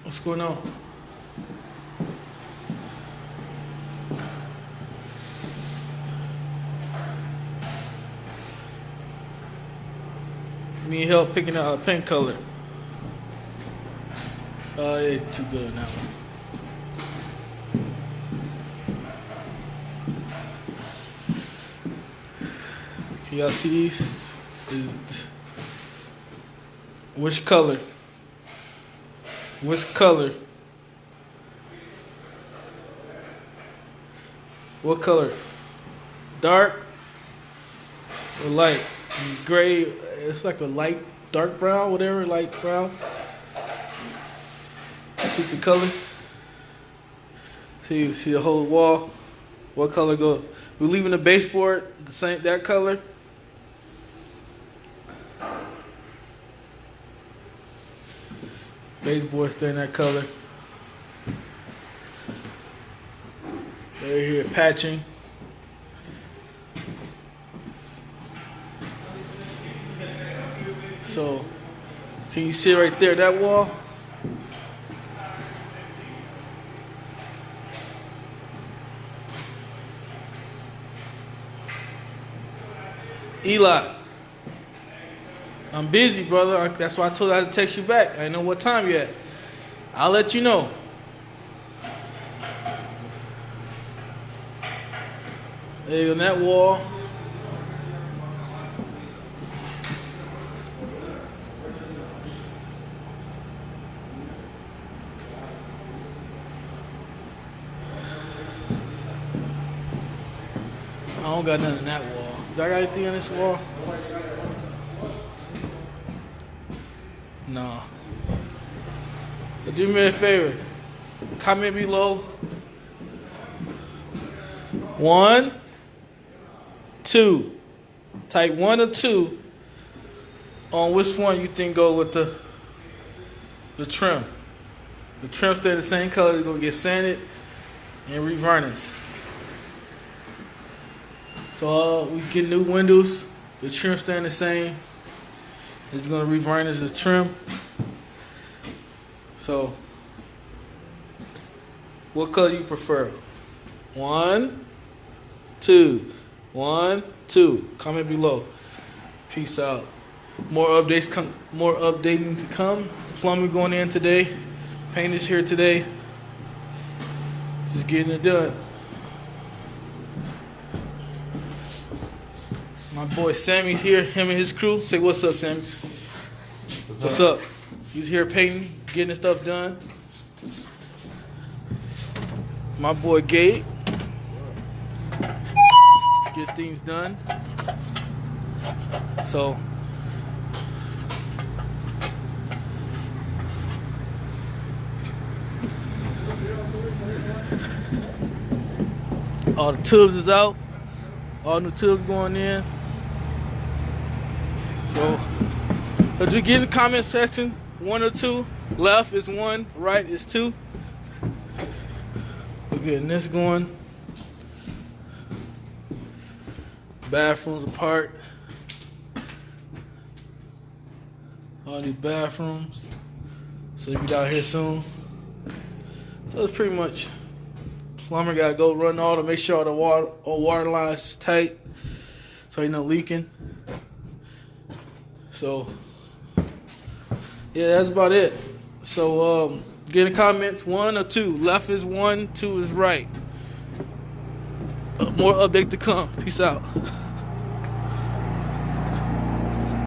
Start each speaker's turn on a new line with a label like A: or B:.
A: What's going on? Need help picking out a paint color. Oh, it's too good now. Can y'all see these? Which color? Which color? What color? Dark or light? Gray. It's like a light, dark brown, whatever, light brown. Pick the color. See the whole wall. What color goes? We're leaving the baseboard the same, that color. Baseboard staying that color. Right here, patching. So, can you see right there, that wall? Eli, I'm busy, brother. That's why I told you I had to text you back. I didn't know what time yet. I'll let you know. There you go, on that wall. I don't got nothing on that wall. Do I got anything on this wall? No. But do me a favor. Comment below. 1, 2. Type 1 or 2 on which one you think go with the trim. The trim stay the same color. It's gonna get sanded and revarnished. So we get new windows. The trim staying the same. It's gonna revarnish the trim. So, what color you prefer? 1, 2. 1, 2. Comment below. Peace out. More updating to come. Plumbing going in today. Paint is here today. Just getting it done. My boy Sammy's here, him and his crew. Say what's up, Sammy. What's up? He's here painting, getting his stuff done. My boy Gabe. Get things done. So all the tubs is out. All new tubs going in. So as we get in the comment section, 1 or 2. Left is 1, right is 2. We're getting this going. Bathrooms apart. All new bathrooms. So you'll be down here soon. So it's pretty much plumber gotta go run all to make sure all water lines is tight, so ain't no leaking. So yeah, that's about it. So get in the comments 1 or 2. Left is 1, 2 is right. More update to come. Peace out.